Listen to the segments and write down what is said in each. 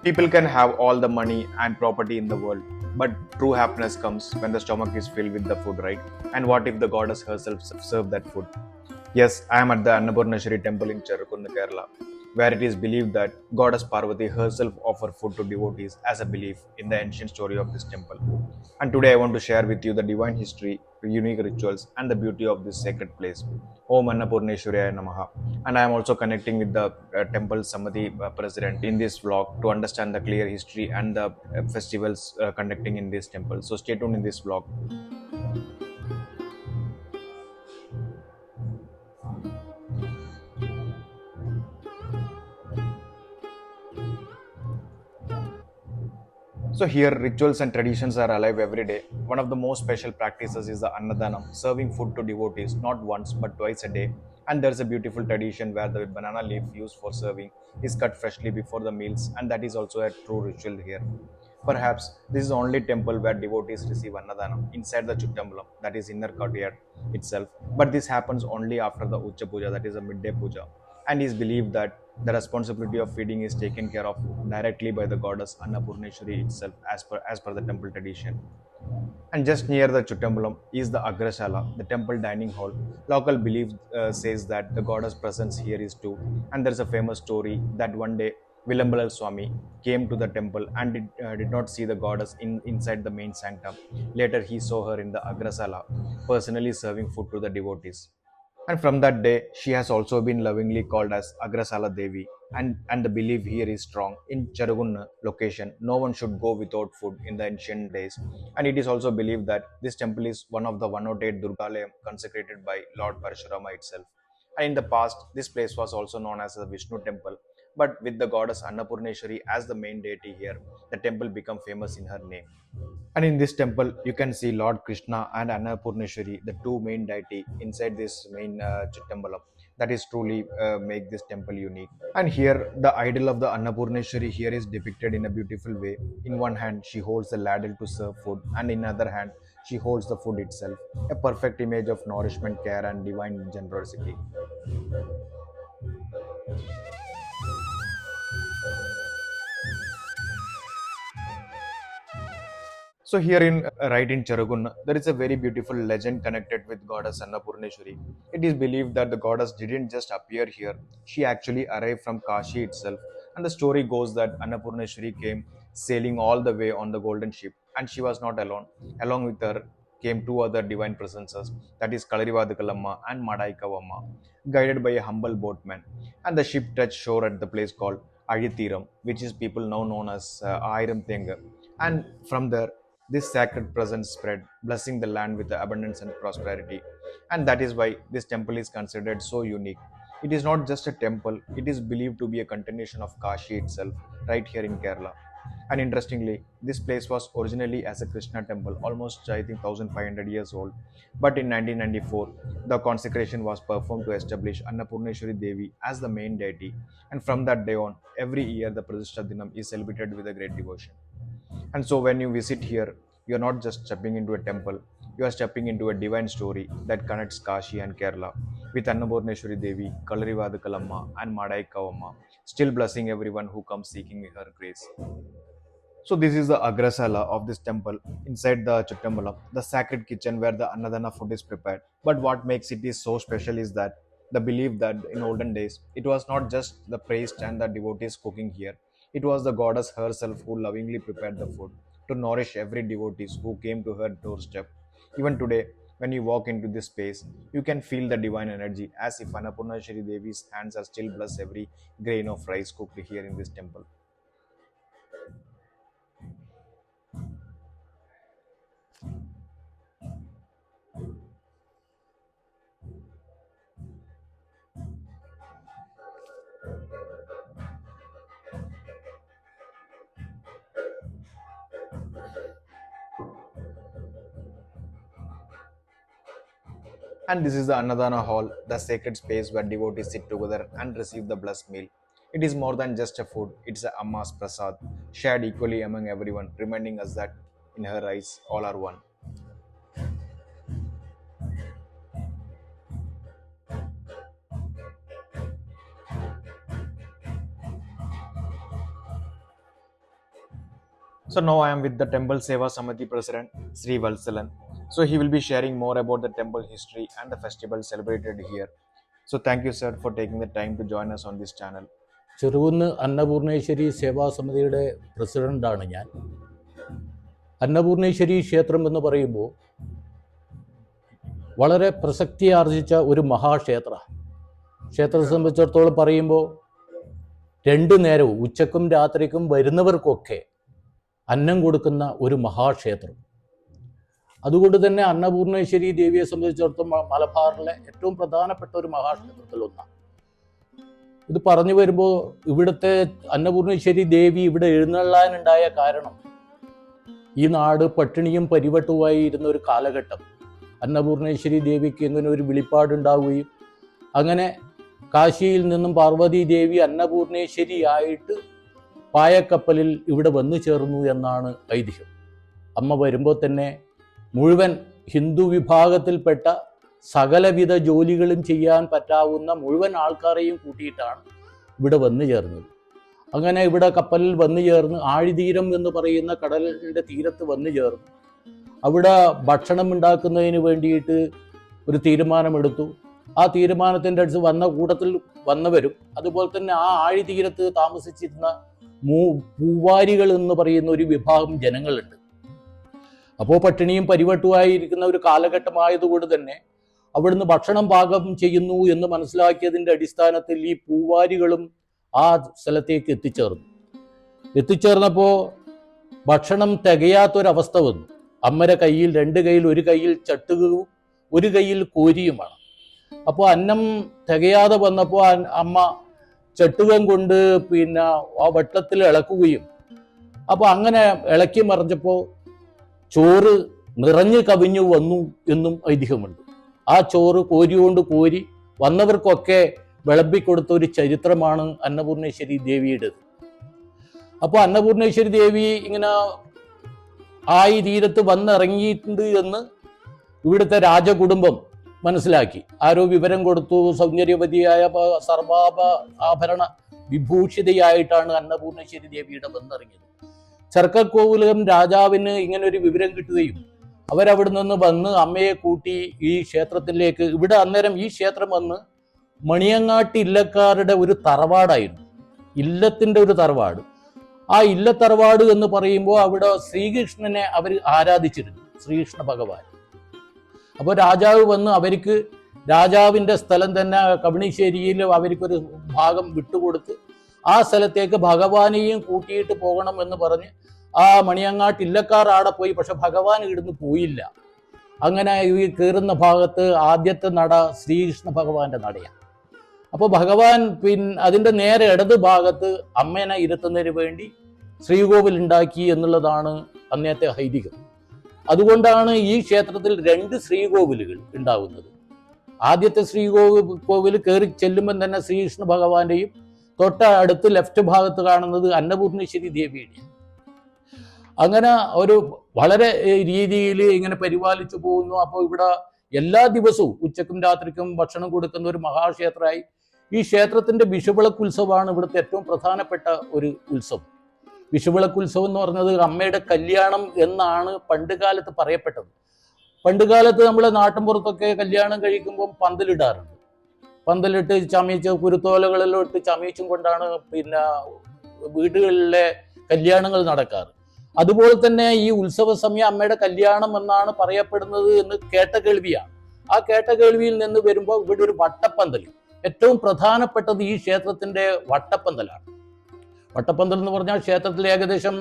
People can have all the money and property in the world, but true happiness comes when the stomach is filled with the food, right? And what if the goddess herself served that food? Yes, I am at the Annapurneshwari temple in Cherukunda, Kerala, where it is believed that goddess Parvati herself offered food to devotees as a belief in the ancient story of this temple. And today I want to share with you the divine history, unique rituals, and the beauty of this sacred place. Om Annapurneshwaraya Namaha. And I am also connecting with the temple Samadhi president in this vlog to understand the clear history and the festivals conducting in this temple. So stay tuned in this vlog. So here, rituals and traditions are alive every day. One of the most special practices is the Annadanam, serving food to devotees not once but twice a day. And there's a beautiful tradition where the banana leaf used for serving is cut freshly before the meals, and that is also a true ritual here. Perhaps this is the only temple where devotees receive Annadanam inside the Chuttambalam, that is inner courtyard itself. But this happens only after the Ucha Puja, that is a midday puja, and it is believed that the responsibility of feeding is taken care of directly by the goddess Annapurneshwari itself, as per the temple tradition. And just near the Chuttambalam is the Agrashala, the temple dining hall. Local belief says that the goddess presence here is too. And there's a famous story that one day Vilambalal Swami came to the temple and did not see the goddess inside the main sanctum. Later, he saw her in the Agrasala, personally serving food to the devotees. And from that day, she has also been lovingly called as Agrasala Devi. And the belief here is strong. In Charagunna location, no one should go without food in the ancient days. And it is also believed that this temple is one of the 108 Durgalayam consecrated by Lord Parashurama itself. And in the past, this place was also known as the Vishnu temple. But with the goddess Annapurneshwari as the main deity here, the temple became famous in her name. And in this temple, you can see Lord Krishna and Annapurneshwari, the two main deity inside this main Chittambalam. That is truly make this temple unique. And here, the idol of the Annapurneshwari here is depicted in a beautiful way. In one hand, she holds the ladle to serve food, and in other hand, she holds the food itself. A perfect image of nourishment, care, and divine generosity. So here in right in Charagun, there is a very beautiful legend connected with goddess Annapurneshwari. It is believed that the goddess didn't just appear here; she actually arrived from Kashi itself. And the story goes that Annapurneshwari came sailing all the way on the golden ship, and she was not alone. Along with her came two other divine presences, that is Kalarivadakalamma and Madaikavamma, guided by a humble boatman. And the ship touched shore at the place called Adithiram, which is people now known as Airam Tenga. And from there, this sacred presence spread, blessing the land with abundance and prosperity. And that is why this temple is considered so unique. It is not just a temple, it is believed to be a continuation of Kashi itself, right here in Kerala. And interestingly, this place was originally as a Krishna temple, almost I think 1500 years old. But in 1994, the consecration was performed to establish Annapurneshwari Devi as the main deity. And from that day on, every year the Pratishtha Dinam is celebrated with a great devotion. And so when you visit here, you're not just stepping into a temple, you are stepping into a divine story that connects Kashi and Kerala with Annapurneshwari Devi, Kalarivadakalamma, and Madaikavamma, still blessing everyone who comes seeking her grace. So this is the Agrasala of this temple inside the Chuttambalam, the sacred kitchen where the Annadana food is prepared. But what makes it is so special is that the belief that in olden days it was not just the priest and the devotees cooking here. It was the goddess herself who lovingly prepared the food to nourish every devotee who came to her doorstep. Even today, when you walk into this space, you can feel the divine energy as if Annapurneshwari Devi's hands are still bless every grain of rice cooked here in this temple. And this is the Annadana hall, the sacred space where devotees sit together and receive the blessed meal. It is more than just a food, it's a Amma's prasad, shared equally among everyone, reminding us that in her eyes all are one. So now I am with the Temple Seva Samiti President Sri Valsalan. So he will be sharing more about the temple history and the festival celebrated here. So thank you, sir, for taking the time to join us on this channel. Cherukunnu Annapurneshwari സേവാ സമിതിയുടെ പ്രസിഡൻ്റാണ് ഞാൻ. അന്നപൂർണേശ്വരി ക്ഷേത്രം എന്ന് പറയുമ്പോൾ വളരെ പ്രസക്തി ആർജിച്ച ഒരു മഹാക്ഷേത്ര. ക്ഷേത്രത്തെ സംബന്ധിച്ചിടത്തോളം പറയുമ്പോൾ 2 നേരവും ഉച്ചക്കും രാത്രിക്കും വരുന്നവർക്കൊക്കെ അന്നം കൊടുക്കുന്ന ഒരു മഹാക്ഷേത്രം. അതുകൊണ്ട് തന്നെ അന്നപൂർണേശ്വരി ദേവിയെ സംബന്ധിച്ചിടത്തോളം മലബാറിലെ ഏറ്റവും പ്രധാനപ്പെട്ട ഒരു മഹാക്ഷേത്രത്തിൽ ഒന്നാണ്. ഇത് പറഞ്ഞു വരുമ്പോൾ ഇവിടുത്തെ അന്നപൂർണേശ്വരി ദേവി ഇവിടെ എഴുന്നള്ളാനുണ്ടായ കാരണം ഈ നാട് പട്ടിണിയും പരിവട്ടവുമായി ഇരുന്ന ഒരു കാലഘട്ടം അന്നപൂർണേശ്വരി ദേവിക്ക് ഇങ്ങനെ ഒരു വെളിപ്പാടുണ്ടാവുകയും അങ്ങനെ കാശിയിൽ നിന്നും പാർവതി ദേവി അന്നപൂർണേശ്വരി ആയിട്ട് പായക്കപ്പലിൽ ഇവിടെ വന്നു ചേർന്നു എന്നാണ് ഐതിഹ്യം. അമ്മ വരുമ്പോൾ തന്നെ മുഴുവൻ ഹിന്ദു വിഭാഗത്തിൽപ്പെട്ട സകലവിധ ജോലികളും ചെയ്യാൻ പറ്റാവുന്ന മുഴുവൻ ആൾക്കാരെയും കൂട്ടിയിട്ടാണ് ഇവിടെ വന്നു ചേർന്നത്. അങ്ങനെ ഇവിടെ കപ്പലിൽ വന്നു ചേർന്ന് ആഴിതീരം എന്ന് പറയുന്ന കടലിൻ്റെ തീരത്ത് വന്നു ചേർന്നു. അവിടെ ഭക്ഷണം ഉണ്ടാക്കുന്നതിന് വേണ്ടിയിട്ട് ഒരു തീരുമാനമെടുത്തു. ആ തീരുമാനത്തിൻ്റെ അടുത്ത് വന്ന കൂട്ടത്തിൽ വന്നവരും അതുപോലെ തന്നെ ആ ആഴിതീരത്ത് താമസിച്ചിരുന്ന പൂവാരികൾ എന്ന് പറയുന്ന ഒരു വിഭാഗം ജനങ്ങളുണ്ട്. അപ്പോൾ പട്ടിണിയും പരിവട്ടുമായിരിക്കുന്ന ഒരു കാലഘട്ടമായതുകൊണ്ട് തന്നെ അവിടുന്ന് ഭക്ഷണം പാകം ചെയ്യുന്നു എന്ന് മനസ്സിലാക്കിയതിൻ്റെ അടിസ്ഥാനത്തിൽ ഈ പൂവാരികളും ആ സ്ഥലത്തേക്ക് എത്തിച്ചേർന്നപ്പോൾ ഭക്ഷണം തികയാത്തൊരവസ്ഥ വന്നു. അമ്മയുടെ കയ്യിൽ 2 കയ്യിൽ, ഒരു കയ്യിൽ ചട്ടുകവും ഒരു കയ്യിൽ കോരിയുമാണ്. അപ്പോൾ അന്നം തികയാതെ വന്നപ്പോൾ അമ്മ ചട്ടുകം കൊണ്ട് ആ വട്ടത്തിൽ ഇളക്കുകയും അപ്പോൾ അങ്ങനെ ഇളക്കി മറിഞ്ഞപ്പോൾ ചോറ് നിറഞ്ഞു കവിഞ്ഞു വന്നു എന്നും ഐതിഹ്യമുണ്ട്. ആ ചോറ് കോരി വന്നവർക്കൊക്കെ വിളമ്പിക്കൊടുത്ത ഒരു ചരിത്രമാണ് അന്നപൂർണേശ്വരി ദേവിയുടേത്. അപ്പോൾ അന്നപൂർണേശ്വരി ദേവി ഇങ്ങനെ ആയി തീരത്ത് വന്നിറങ്ങിയിട്ടുണ്ട് എന്ന് ഇവിടുത്തെ രാജകുടുംബം മനസ്സിലാക്കി. ആരോ വിവരം കൊടുത്തു. സൗന്ദര്യവതിയായ ആഭരണ വിഭൂഷിതയായിട്ടാണ് അന്നപൂർണേശ്വരി ദേവിയുടെ വന്നിറങ്ങിയത്. ചെർക്കൽക്കോവിലകം രാജാവിന് ഇങ്ങനെ ഒരു വിവരം കിട്ടുകയും അവരവിടെ നിന്ന് വന്ന് അമ്മയെ കൂട്ടി ഈ ക്ഷേത്രത്തിലേക്ക്. ഇവിടെ അന്നേരം ഈ ക്ഷേത്രം വന്ന് മണിയങ്ങാട്ട് ഇല്ലക്കാരുടെ ഒരു തറവാടായിരുന്നു, ഇല്ലത്തിൻ്റെ ഒരു തറവാട്. ആ ഇല്ലത്തറവാട് എന്ന് പറയുമ്പോൾ അവിടെ ശ്രീകൃഷ്ണനെ അവർ ആരാധിച്ചിരുന്നു, ശ്രീകൃഷ്ണ ഭഗവാൻ. അപ്പോൾ രാജാവ് വന്ന് അവർക്ക് രാജാവിൻ്റെ സ്ഥലം തന്നെ കവണിശ്ശേരിയിൽ അവർക്കൊരു ഭാഗം വിട്ടുകൊടുത്ത് ആ സ്ഥലത്തേക്ക് ഭഗവാനെയും കൂട്ടിയിട്ട് പോകണം എന്ന് പറഞ്ഞ് ആ മണിയങ്ങാട്ട് ഇല്ലക്കാർ ആടെ പോയി. പക്ഷെ ഭഗവാൻ ഇവിടുന്ന് പോയില്ല. അങ്ങനെ ഈ കയറുന്ന ഭാഗത്ത് ആദ്യത്തെ നട ശ്രീകൃഷ്ണ ഭഗവാന്റെ നടയാണ്. അപ്പോൾ ഭഗവാൻ അതിൻ്റെ നേരെ ഇടത് ഭാഗത്ത് അമ്മേനെ ഇരുത്തുന്നതിന് വേണ്ടി ശ്രീകോവിൽ ഉണ്ടാക്കി എന്നുള്ളതാണ് അന്നത്തെ ഐതിഹ്യം. അതുകൊണ്ടാണ് ഈ ക്ഷേത്രത്തിൽ 2 ശ്രീകോവിലുകൾ ഉണ്ടാകുന്നത്. ആദ്യത്തെ ശ്രീകോവിൽ കയറി ചെല്ലുമ്പം തന്നെ ശ്രീകൃഷ്ണ ഭഗവാന്റെയും തൊട്ട അടുത്ത് ലെഫ്റ്റ് ഭാഗത്ത് കാണുന്നത് അന്നപൂർണേശ്വരി ദേവിയുടെയാണ്. അങ്ങനെ ഒരു വളരെ രീതിയിൽ ഇങ്ങനെ പരിപാലിച്ചു പോകുന്നു. അപ്പോൾ ഇവിടെ എല്ലാ ദിവസവും ഉച്ചക്കും രാത്രിക്കും ഭക്ഷണം കൊടുക്കുന്ന ഒരു മഹാക്ഷേത്രമായി. ഈ ക്ഷേത്രത്തിന്റെ വിഷുവിളക്ക് ഉത്സവമാണ് ഇവിടുത്തെ ഏറ്റവും പ്രധാനപ്പെട്ട ഒരു ഉത്സവം. വിഷുവിളക്ക് ഉത്സവം എന്ന് പറഞ്ഞത് അമ്മയുടെ കല്യാണം എന്നാണ് പണ്ട് കാലത്ത് പറയപ്പെട്ടത്. പണ്ട് കാലത്ത് നമ്മളെ നാട്ടിൻപുറത്തൊക്കെ കല്യാണം കഴിക്കുമ്പം പന്തലിടാറുണ്ട്. പന്തലിട്ട് ചമയിച്ച് കുരുത്തോലകളിലും ഇട്ട് ചമയിച്ചും കൊണ്ടാണ് വീടുകളിലെ കല്യാണങ്ങൾ നടക്കാറ്. അതുപോലെ തന്നെ ഈ ഉത്സവ സമയം അമ്മയുടെ കല്യാണം എന്നാണ് പറയപ്പെടുന്നത് എന്ന് കേട്ട കേൾവിയാണ്. ആ കേട്ട കേൾവിയിൽ നിന്ന് വരുമ്പോൾ ഇവിടെ ഒരു വട്ടപ്പന്തൽ, ഏറ്റവും പ്രധാനപ്പെട്ടത് ഈ ക്ഷേത്രത്തിന്റെ വട്ടപ്പന്തലാണ്. വട്ടപ്പന്തൽ എന്ന് പറഞ്ഞാൽ ക്ഷേത്രത്തിൽ ഏകദേശം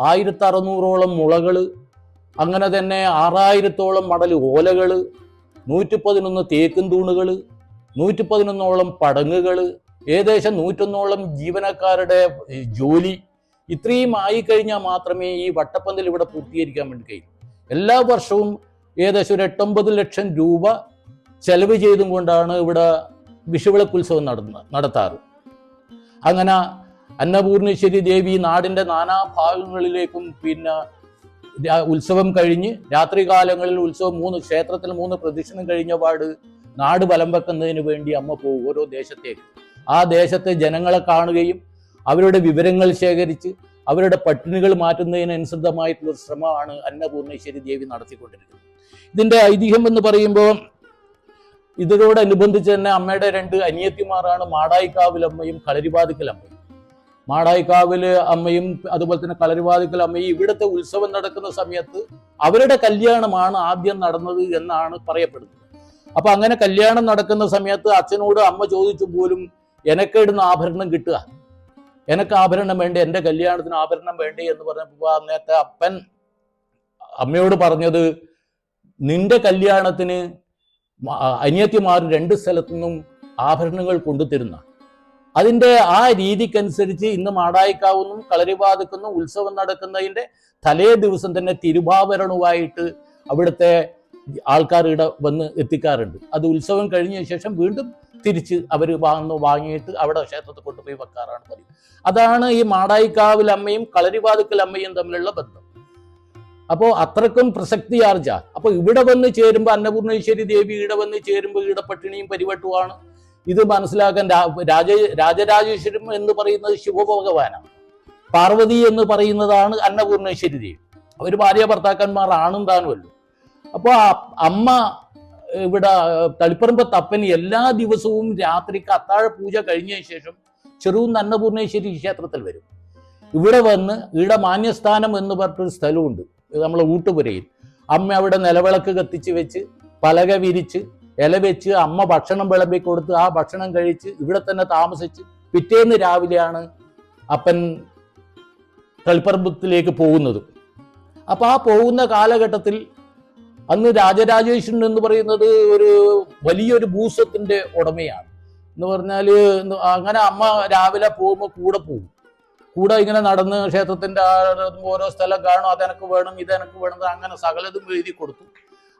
1600ഓളം മുളകള്, അങ്ങനെ തന്നെ 6000ഓളം മടൽ ഓലകള്, 111 തേക്കും തൂണുകള്, 111ഓളം പടങ്ങുകള്, ഏകദേശം 101ഓളം ജീവനക്കാരുടെ ജോലി. ഇത്രയും ആയിക്കഴിഞ്ഞാൽ മാത്രമേ ഈ വട്ടപ്പന്തൽ ഇവിടെ പൂർത്തീകരിക്കാൻ വേണ്ടി കഴിയൂ. എല്ലാ വർഷവും ഏകദേശം ഒരു 8-9 ലക്ഷം രൂപ ചെലവ് ചെയ്തും കൊണ്ടാണ് ഇവിടെ വിഷുവിളക്കുത്സവം നടത്താറ്. അങ്ങനെ അന്നപൂർണേശ്വരി ദേവി നാടിൻ്റെ നാനാഭാഗങ്ങളിലേക്കും ഉത്സവം കഴിഞ്ഞ് രാത്രികാലങ്ങളിൽ ഉത്സവം ക്ഷേത്രത്തിൽ 3 പ്രദക്ഷിണം കഴിഞ്ഞ പാട് നാട് ബലം വെക്കുന്നതിന് വേണ്ടി അമ്മ പോകും ഓരോ ദേശത്തേക്ക്. ആ ദേശത്തെ ജനങ്ങളെ കാണുകയും അവരുടെ വിവരങ്ങൾ ശേഖരിച്ച് അവരുടെ പട്ടിണികൾ മാറ്റുന്നതിനനുസൃതമായിട്ടുള്ള ഒരു ശ്രമമാണ് അന്നപൂർണേശ്വരി ദേവി നടത്തിക്കൊണ്ടിരിക്കുന്നത്. ഇതിൻ്റെ ഐതിഹ്യം എന്ന് പറയുമ്പോൾ ഇതിനോടനുബന്ധിച്ച് തന്നെ അമ്മയുടെ 2 അനിയത്തിമാരാണ് മാടായിക്കാവിൽ അമ്മയും കളരിവാതിക്കൽ അമ്മയും. മാടായിക്കാവിൽ അമ്മയും അതുപോലെ തന്നെ കളരിവാതിക്കൽ അമ്മയും ഇവിടുത്തെ ഉത്സവം നടക്കുന്ന സമയത്ത് അവരുടെ കല്യാണമാണ് ആദ്യം നടന്നത് എന്നാണ് പറയപ്പെടുന്നത്. അപ്പൊ അങ്ങനെ കല്യാണം നടക്കുന്ന സമയത്ത് അച്ഛനോട് അമ്മ ചോദിച്ചു പോലും എനക്കിടുന്ന ആഭരണം കിട്ടുക, എനക്ക് ആഭരണം വേണ്ടേ, എൻ്റെ കല്യാണത്തിന് ആഭരണം വേണ്ടേ എന്ന് പറഞ്ഞപ്പോൾ അന്നേരത്തെ അപ്പൻ അമ്മയോട് പറഞ്ഞത്, നിന്റെ കല്യാണത്തിന് അനിയത്തിമാർ 2 സ്ഥലത്തു നിന്നും ആഭരണങ്ങൾ കൊണ്ടുതരുന്ന, അതിൻ്റെ ആ രീതിക്കനുസരിച്ച് ഇന്ന് മാടായിക്കാവുന്നും കളരിവാതിക്കുന്നും ഉത്സവം നടക്കുന്നതിൻ്റെ തലേ ദിവസം തന്നെ തിരുവാഭരണവുമായിട്ട് അവിടുത്തെ ആൾക്കാർ ഇവിടെ വന്ന് എത്തിക്കാറുണ്ട്. അത് ഉത്സവം കഴിഞ്ഞ ശേഷം വീണ്ടും തിരിച്ച് അവർ വാങ്ങിയിട്ട് അവിടെ ക്ഷേത്രത്തിൽ കൊണ്ടുപോയി വെക്കാറാണ് പതിവ്. അതാണ് ഈ മാടായിക്കാവിൽ അമ്മയും കളരിവാതിക്കൽ അമ്മയും തമ്മിലുള്ള ബന്ധം. അപ്പോൾ അത്രക്കും പ്രസക്തി ആർജ. അപ്പോൾ ഇവിടെ വന്ന് ചേരുമ്പോൾ അന്നപൂർണേശ്വരി ദേവി ഇവിടെ വന്ന് ചേരുമ്പോൾ ഇവിടെ പട്ടിണിയും പരിവട്ടുമാണ്. ഇത് മനസ്സിലാക്കാൻ രാജരാജേശ്വരം എന്ന് പറയുന്നത് ശിവഭഗവാനാണ്, പാർവതി എന്ന് പറയുന്നതാണ് അന്നപൂർണേശ്വരി ദേവി. അവർ ഭാര്യ ഭർത്താക്കന്മാർ ആണും താനുമല്ലോ. അപ്പോൾ അമ്മ ഇവിടെ തളിപ്പറമ്പ് തപ്പൻ എല്ലാ ദിവസവും രാത്രിക്ക് അത്താഴ പൂജ കഴിഞ്ഞതിന് ശേഷം ചെറുകുന്ന് അന്നപൂർണേശ്വരി ക്ഷേത്രത്തിൽ വരും. ഇവിടെ വന്ന് ഇവിടെ മാന്യസ്ഥാനം എന്ന് പറഞ്ഞൊരു സ്ഥലമുണ്ട് നമ്മളെ ഊട്ടുപുരയിൽ. അമ്മ അവിടെ നിലവിളക്ക് കത്തിച്ച് വെച്ച് പലക വിരിച്ച് ഇല വെച്ച് അമ്മ ഭക്ഷണം വിളമ്പി കൊടുത്ത് ആ ഭക്ഷണം കഴിച്ച് ഇവിടെ തന്നെ താമസിച്ച് പിറ്റേന്ന് രാവിലെയാണ് അപ്പൻ തളിപ്പറമ്പത്തിലേക്ക് പോകുന്നത്. അപ്പോൾ ആ പോകുന്ന കാലഘട്ടത്തിൽ അന്ന് രാജരാജേശ്വരൻ എന്ന് പറയുന്നത് ഒരു വലിയൊരു ഭൂസ്വത്തിൻ്റെ ഉടമയാണ് എന്ന് പറഞ്ഞാൽ. അങ്ങനെ അമ്മ രാവിലെ പോകുമ്പോൾ കൂടെ പോകും, കൂടെ ഇങ്ങനെ നടന്ന് ക്ഷേത്രത്തിൻ്റെ ഓരോ സ്ഥലം കാണും, അതെനക്ക് വേണം ഇതെനക്ക് വേണം, അങ്ങനെ സകലതും എഴുതി കൊടുത്തു.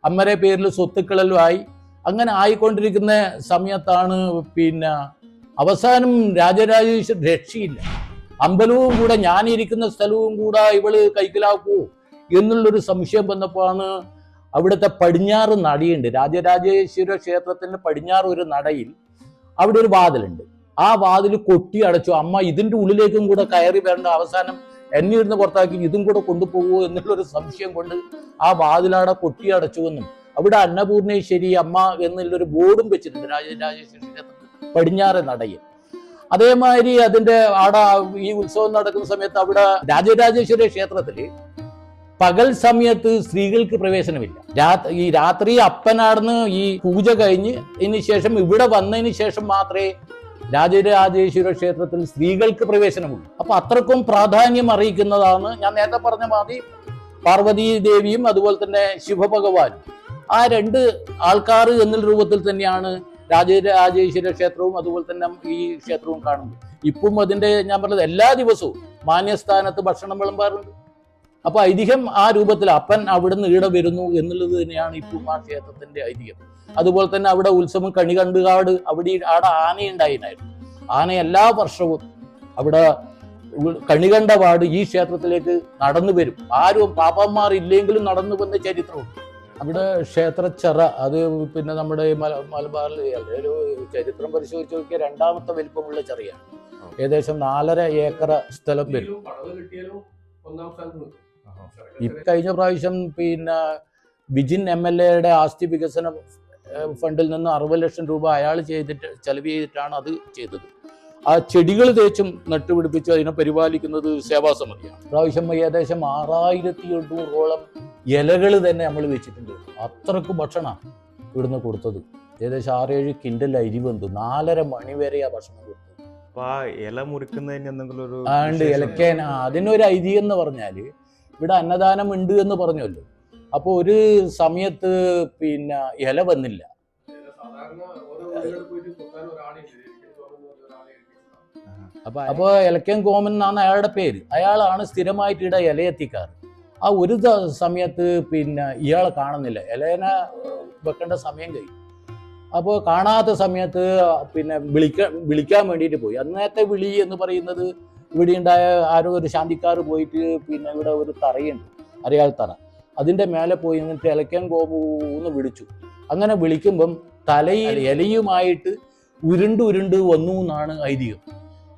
അമ്മയുടെ പേരിൽ സ്വത്തുക്കളെല്ലാം ആയി. അങ്ങനെ ആയിക്കൊണ്ടിരിക്കുന്ന സമയത്താണ് പിന്നെ അവസാനം രാജരാജേശ്വരൻ രക്ഷയില്ല, അമ്പലവും കൂടെ ഞാനിരിക്കുന്ന സ്ഥലവും കൂടെ ഇവള് കൈക്കലാക്കുവോ എന്നുള്ളൊരു സംശയം വന്നപ്പോഴാണ് അവിടുത്തെ പടിഞ്ഞാറ് നടയുണ്ട്. രാജരാജേശ്വര ക്ഷേത്രത്തിന്റെ പടിഞ്ഞാറ് ഒരു നടയിൽ അവിടെ ഒരു വാതിലുണ്ട്. ആ വാതിൽ കൊട്ടി അടച്ചു. അമ്മ ഇതിന്റെ ഉള്ളിലേക്കും കൂടെ കയറി വരേണ്ട, അവസാനം എന്നെ ഇരുന്ന് പുറത്താക്കി ഇതും കൂടെ കൊണ്ടുപോകുമോ എന്നുള്ളൊരു സംശയം കൊണ്ട് ആ വാതിലവിടെ കൊട്ടി അടച്ചുവെന്നും അവിടെ അന്നപൂർണേശ്വരി അമ്മ എന്നുള്ളൊരു ബോർഡും വെച്ചിട്ടുണ്ട് രാജരാജേശ്വര ക്ഷേത്രത്തിൽ പടിഞ്ഞാറ് നടയിൽ. അതേമാതിരി അതിന്റെ അവിടെ ഈ ഉത്സവം നടക്കുന്ന സമയത്ത് അവിടെ രാജരാജേശ്വര ക്ഷേത്രത്തിൽ പകൽ സമയത്ത് സ്ത്രീകൾക്ക് പ്രവേശനമില്ല. ഈ രാത്രി അപ്പനാർന്ന് ഈ പൂജ കഴിഞ്ഞ് ഇതിന് ശേഷം ഇവിടെ വന്നതിന് ശേഷം മാത്രമേ രാജരാജേശ്വര ക്ഷേത്രത്തിൽ സ്ത്രീകൾക്ക് പ്രവേശനമുള്ളൂ. അപ്പൊ അത്രക്കും പ്രാധാന്യം അറിയിക്കുന്നതാണ് ഞാൻ നേരത്തെ പറഞ്ഞ മാതിരി പാർവതീ ദേവിയും അതുപോലെ തന്നെ ശിവഭഗവാനും. ആ 2 ആൾക്കാർ എന്നുള്ള രൂപത്തിൽ തന്നെയാണ് രാജരാജേശ്വര ക്ഷേത്രവും അതുപോലെ തന്നെ ഈ ക്ഷേത്രവും കാണുന്നത്. ഇപ്പം അതിന്റെ ഞാൻ പറഞ്ഞത് എല്ലാ ദിവസവും മാന്യസ്ഥാനത്ത് ഭക്ഷണം വിളമ്പാറുണ്ട്. അപ്പൊ ഐതിഹ്യം ആ രൂപത്തിൽ അപ്പൻ അവിടുന്ന് ഈട വരുന്നു എന്നുള്ളത് തന്നെയാണ് ഇപ്പം ആ ക്ഷേത്രത്തിന്റെ ഐതിഹ്യം. അതുപോലെ തന്നെ അവിടെ ഉത്സവം കണികണ്ടുകാട് അവിടെ ആനയുണ്ടായിരുന്നു. ആന എല്ലാ വർഷവും അവിടെ കണികണ്ടപാട് ഈ ക്ഷേത്രത്തിലേക്ക് നടന്നു വരും. ആരും പാപ്പന്മാർ ഇല്ലെങ്കിലും നടന്നു വന്ന ചരിത്രമുണ്ട്. അവിടെ ക്ഷേത്രച്ചറ അത് പിന്നെ നമ്മുടെ മലബാറിൽ ഒരു ചരിത്രം പരിശോധിച്ച് നോക്കിയാൽ 2ാമത്തെ വലിപ്പമുള്ള ചെറിയാണ്. ഏകദേശം 4.5 ഏക്കർ സ്ഥലം വരും. കഴിഞ്ഞ പ്രാവശ്യം പിന്നെ ബിജിൻ MLA ആസ്തി വികസന ഫണ്ടിൽ നിന്ന് 60 ലക്ഷം രൂപ അയാൾ ചെലവ് ചെയ്തിട്ടാണ് അത് ചെയ്തത്. ആ ചെടികൾ തേച്ചും നട്ടുപിടിപ്പിച്ച് അതിനെ പരിപാലിക്കുന്നത് സേവാസമിതിയാണ്. പ്രാവശ്യം ഏകദേശം 6800ഓളം ഇലകൾ തന്നെ നമ്മൾ വെച്ചിട്ടുണ്ട്. അത്രക്ക് ഭക്ഷണമാണ് ഇവിടുന്ന് കൊടുത്തത്. ഏകദേശം 6-7 കിൻഡൽ അരി വന്നു. 4:30 മണി വരെ ആ ഭക്ഷണം കൊടുത്തത്. ഇല മുറിക്കുന്നതിന് എന്തെങ്കിലും ഒരു ഇലക്കാൻ അതിനൊരു ഐതിഹ്യം എന്ന് പറഞ്ഞാൽ ഇവിടെ അന്നദാനം ഉണ്ട് എന്ന് പറഞ്ഞല്ലോ. അപ്പോൾ ഒരു സമയത്ത് പിന്നെ ഇല വന്നില്ല. അപ്പോൾ ഇലക്കൻ കോമൻ എന്നാണ് അയാളുടെ പേര്. അയാളാണ് സ്ഥിരമായിട്ട് ഇവിടെ ഇല എത്തിക്കാറ്. ആ ഒരു സമയത്ത് പിന്നെ ഇയാളെ കാണുന്നില്ല, ഇലേനെ വെക്കേണ്ട സമയം കഴിഞ്ഞു. അപ്പോൾ കാണാത്ത സമയത്ത് പിന്നെ വിളിക്കാൻ വേണ്ടിയിട്ട് പോയി. അന്നത്തെ വിളി എന്ന് പറയുന്നത് ഇവിടെ ഉണ്ടായ ആരോ ഒരു ശാന്തിക്കാർ പോയിട്ട് പിന്നെ ഇവിടെ ഒരു തറയുണ്ട്, അരയാൾ തറ, അതിൻ്റെ മേലെ പോയി നിന്നിട്ട് ഇലക്കൻ കോമൂന്ന് വിളിച്ചു. അങ്ങനെ വിളിക്കുമ്പം തലയിൽ ഇലയുമായിട്ട് ഉരുണ്ട് വന്നു എന്നാണ് ഐതിഹ്യം.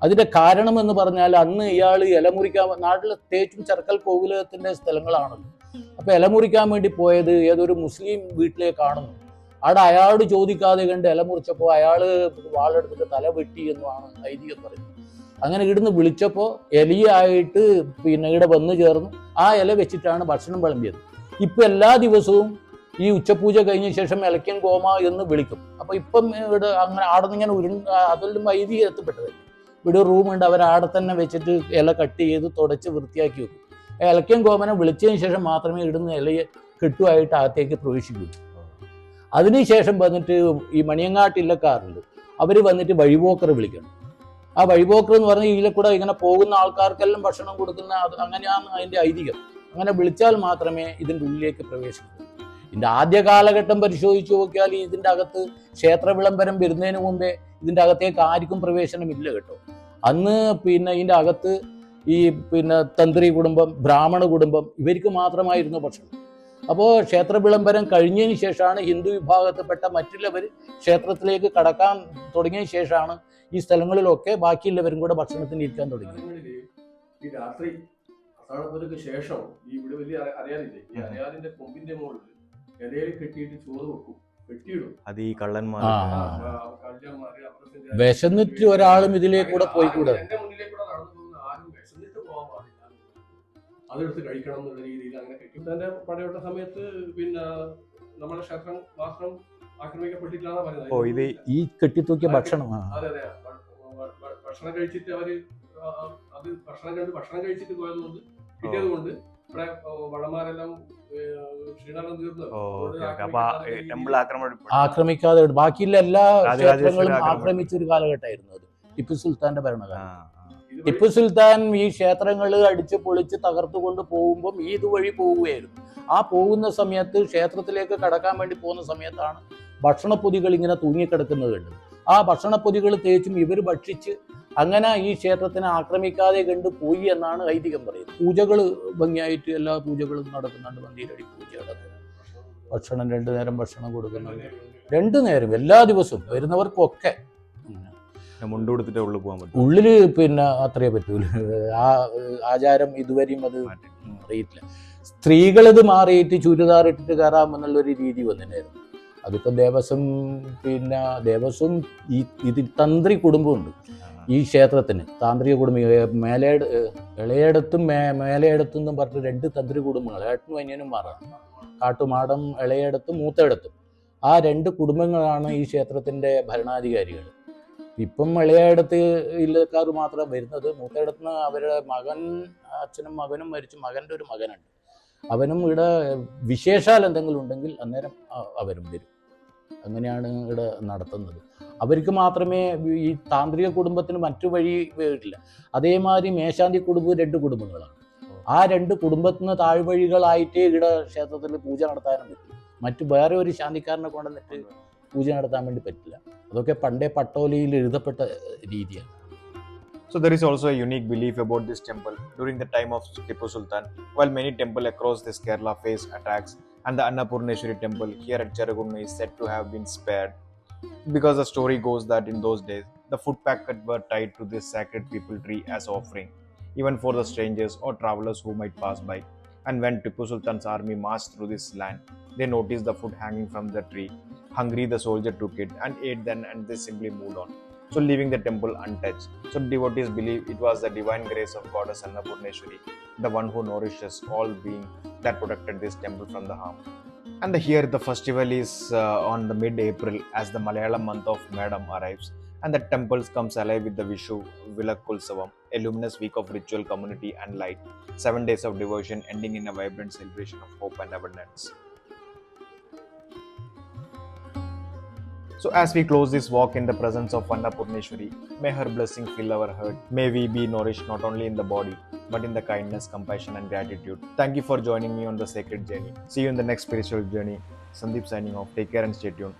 അതിൻ്റെ കാരണം എന്ന് പറഞ്ഞാൽ അന്ന് ഇയാൾ ഇല മുറിക്കാൻ നാട്ടിൽ തേച്ചും ചർക്കൽ കോവിലകത്തിൻ്റെ സ്ഥലങ്ങളാണല്ലോ. അപ്പോൾ ഇല മുറിക്കാൻ വേണ്ടി പോയത് ഏതൊരു മുസ്ലിം വീട്ടിലേക്ക് കാണുന്നു. അവിടെ അയാളോട് ചോദിക്കാതെ കണ്ട് ഇല മുറിച്ചപ്പോൾ അയാൾ വാളെടുത്തിട്ട് തല വെട്ടി എന്നുമാണ് ഐതിഹ്യം പറയുന്നത്. അങ്ങനെ ഇവിടുന്ന് വിളിച്ചപ്പോൾ എലിയായിട്ട് ഇവിടെ വന്നു ചേർന്ന് ആ ഇല വെച്ചിട്ടാണ് ഭക്ഷണം വിളമ്പിയത്. ഇപ്പം എല്ലാ ദിവസവും ഈ ഉച്ചപൂജ കഴിഞ്ഞ ശേഷം ഇലക്കൻ കോമ എന്ന് വിളിക്കും. അപ്പോൾ ഇപ്പം ഇവിടെ അങ്ങനെ ആടെ ഇങ്ങനെ അതിലും ഐതിഹ്യം എത്തപ്പെട്ടത്. ഇവിടെ റൂമുണ്ട്, അവർ ആടെ തന്നെ വെച്ചിട്ട് ഇല കട്ട് ചെയ്ത് തുടച്ച് വൃത്തിയാക്കി വെക്കും. ഇലക്കൻ കോമനെ വിളിച്ചതിന് ശേഷം മാത്രമേ ഇവിടുന്ന് ഇലയെ കെട്ടുമായിട്ട് അകത്തേക്ക് പ്രവേശിക്കൂ. അതിനുശേഷം വന്നിട്ട് ഈ മണിയങ്ങാട്ടില്ലക്കാരുണ്ട്, അവർ വന്നിട്ട് വഴിപോക്കർ വിളിക്കണം. ആ വഴിപോക്കർ എന്ന് പറഞ്ഞാൽ ഇതിലെ കൂടെ ഇങ്ങനെ പോകുന്ന ആൾക്കാർക്കെല്ലാം ഭക്ഷണം കൊടുക്കുന്ന അങ്ങനെയാണ് അതിൻ്റെ ഐതിഹ്യം. അങ്ങനെ വിളിച്ചാൽ മാത്രമേ ഇതിൻ്റെ ഉള്ളിലേക്ക് പ്രവേശിക്കൂ. ഇതിൻ്റെ ആദ്യ കാലഘട്ടം പരിശോധിച്ച് നോക്കിയാൽ ഇതിൻ്റെ അകത്ത് ക്ഷേത്ര വിളംബരം വരുന്നതിന് മുമ്പേ ഇതിൻ്റെ അകത്തേക്ക് ആർക്കും പ്രവേശനമില്ല കേട്ടോ. അന്ന് ഇതിൻ്റെ അകത്ത് ഈ തന്ത്രി കുടുംബം, ബ്രാഹ്മണ കുടുംബം, ഇവർക്ക് മാത്രമായിരുന്നു ഭക്ഷണം. അപ്പോൾ ക്ഷേത്ര വിളംബരം കഴിഞ്ഞതിന് ശേഷമാണ് ഹിന്ദു വിഭാഗത്തിൽപ്പെട്ട മറ്റുള്ളവർ ക്ഷേത്രത്തിലേക്ക് കടക്കാൻ തുടങ്ങിയ ശേഷമാണ് ഈ സ്ഥലങ്ങളിലൊക്കെ ബാക്കിയുള്ളവരും കൂടെ ഭക്ഷണത്തിന് ഇരിക്കാൻ തുടങ്ങി. ഈ രാത്രി അത്താഴപ്പുരക്ക് ശേഷം ഈ ഇവിടെ വലിയ അറിയാനില്ലേ, ഈ അറിയാതിന്റെ കൊമ്പിന്റെ മുകളിൽ ഇലയിൽ കെട്ടിയിട്ട് ചോറ് വെക്കും, കെട്ടിയിടും. അത് ഈ കള്ളന്മാർ വിശന്നിട്ട് ഒരാളും ഇതിലേക്കൂടെ പോയിക്കൂടെ. എന്റെ മുന്നിലേക്കൂടെ നടന്നു പോകുന്ന ആരും വിശന്നിട്ട് പോകാൻ പാടില്ല, അതെടുത്ത് കഴിക്കണം എന്നുള്ള രീതിയിൽ അങ്ങനെ കെട്ടി. തന്റെ പടയോട്ട സമയത്ത് നമ്മുടെ ക്ഷേത്രം മാത്രം ആക്രമിക്കപ്പെട്ടിട്ടില്ലാന്നാ പറയുന്നത്. ഈ കെട്ടിത്തൂക്കിയ ഭക്ഷണം. അതെ അതെ, ഭക്ഷണം കഴിച്ചിട്ട് അവര് അത് ഭക്ഷണം കഴിച്ചിട്ട് പോയതുകൊണ്ട് കിട്ടിയത് കൊണ്ട് ഇവിടെ വടമാരെല്ലാം ക്ഷീണം തീർന്നു ആക്രമിക്കാതെ ബാക്കിയുള്ള എല്ലാ ക്ഷേത്രങ്ങളും ആക്രമിച്ച ഒരു കാലഘട്ടമായിരുന്നു അത്, ടിപ്പു സുൽത്താന്റെ ഭരണകാലം. ടിപ്പു സുൽത്താൻ ഈ ക്ഷേത്രങ്ങൾ അടിച്ച് പൊളിച്ച് തകർത്തുകൊണ്ട് പോകുമ്പം ഈ ഇതുവഴി പോവുകയായിരുന്നു. ആ പോകുന്ന സമയത്ത് ക്ഷേത്രത്തിലേക്ക് കടക്കാൻ വേണ്ടി പോകുന്ന സമയത്താണ് ഭക്ഷണപ്പൊതികൾ ഇങ്ങനെ തൂങ്ങിക്കിടക്കുന്നത് കണ്ടത്. ആ ഭക്ഷണപ്പൊതികൾ തേച്ചും ഇവർ ഭക്ഷിച്ച് അങ്ങനെ ഈ ക്ഷേത്രത്തിനെ ആക്രമിക്കാതെ കണ്ട് പോയി എന്നാണ് ഐതിഹ്യം പറയുന്നത്. പൂജകൾ ഭംഗിയായിട്ട് എല്ലാ പൂജകളും നടക്കുന്നുണ്ട്. മന്ദിരടി പൂജ നടക്കുന്നു, ഭക്ഷണം 2 നേരം ഭക്ഷണം കൊടുക്കുന്നുണ്ട്. 2 നേരം എല്ലാ ദിവസവും വരുന്നവർക്കൊക്കെ. മുണ്ടുകൊടുത്തിട്ടേ ഉള്ളിൽ പോകാൻ പറ്റും. ഉള്ളില് അത്രയേ പറ്റൂല. ആ ആചാരം ഇതുവരെയും അത് അറിയിട്ടില്ല. സ്ത്രീകളിത് മാറിയിട്ട് ചുരിദാർ ഇട്ടിട്ട് കയറാമെന്നുള്ളൊരു രീതി വന്നിട്ടായിരുന്നു. അതിപ്പോൾ ദേവസ്വം ഇത് തന്ത്രി കുടുംബമുണ്ട് ഈ ക്ഷേത്രത്തിന്. താന്ത്രിക കുടുംബം ഇളയടത്തും മേലയിടത്തും എന്നും പറഞ്ഞിട്ട് 2 തന്ത്രി കുടുംബങ്ങൾ, ഏട്ടനും അനിയനും മാറാം. കാട്ടുമാടം, ഇളയടത്തും മൂത്തയിടത്തും, ആ 2 കുടുംബങ്ങളാണ് ഈ ക്ഷേത്രത്തിൻ്റെ ഭരണാധികാരികൾ. ഇപ്പം ഇളയയിടത്ത് ഇല്ലക്കാർ മാത്രം വരുന്നത്. മൂത്തയിടത്തുനിന്ന് അവരുടെ അച്ഛനും മകനും മരിച്ചു, മകൻ്റെ ഒരു മകനുണ്ട്, അവനും ഇവിടെ വിശേഷാൽ എന്തെങ്കിലും ഉണ്ടെങ്കിൽ അന്നേരം അവരും വരും. അങ്ങനെയാണ് ഇവിടെ നടത്തുന്നത്. അവർക്ക് മാത്രമേ ഈ താന്ത്രിക കുടുംബത്തിന് മറ്റു വഴി വരില്ല. അതേമാതിരി മേശാന്തി കുടുംബം 2 കുടുംബങ്ങളാണ്. ആ 2 കുടുംബത്തിന് താഴ്വഴികളായിട്ടേ ഇവിടെ ക്ഷേത്രത്തിൽ പൂജ നടത്താനും പറ്റും. മറ്റു വേറെ ഒരു ശാന്തിക്കാരനെ കൊണ്ടുവന്നിട്ട് പൂജ നടത്താൻ വേണ്ടി പറ്റില്ല. അതൊക്കെ പണ്ടേ പട്ടോലയിൽ എഴുതപ്പെട്ട രീതിയാണ്. So there is also a unique belief about this temple. During the time of Tipu Sultan, while many temples across this Kerala faced attacks, and the Annapurneshwari temple here at Cheragunnu is said to have been spared, because the story goes that in those days, the food packets were tied to this sacred people tree as offering, even for the strangers or travelers who might pass by. And when Tipu Sultan's army marched through this land, they noticed the food hanging from the tree. Hungry, the soldier took it and ate then, and they simply moved on, so leaving the temple untouched. So devotees believe it was the divine grace of goddess Annapurneshwari, the one who nourishes all being, that protected this temple from the harm. And here the festival is on the mid-April as the Malayalam month of Madam arrives, and the temple comes alive with the Vishu Vilakkulsavam, a luminous week of ritual, community and light. 7 days of devotion ending in a vibrant celebration of hope and abundance. So as we close this walk in the presence of Annapurneshwari, may her blessing fill our heart. May we be nourished not only in the body, but in the kindness, compassion and gratitude. Thank you for joining me on the sacred journey. See you in the next spiritual journey. Sandeep signing off. Take care and stay tuned.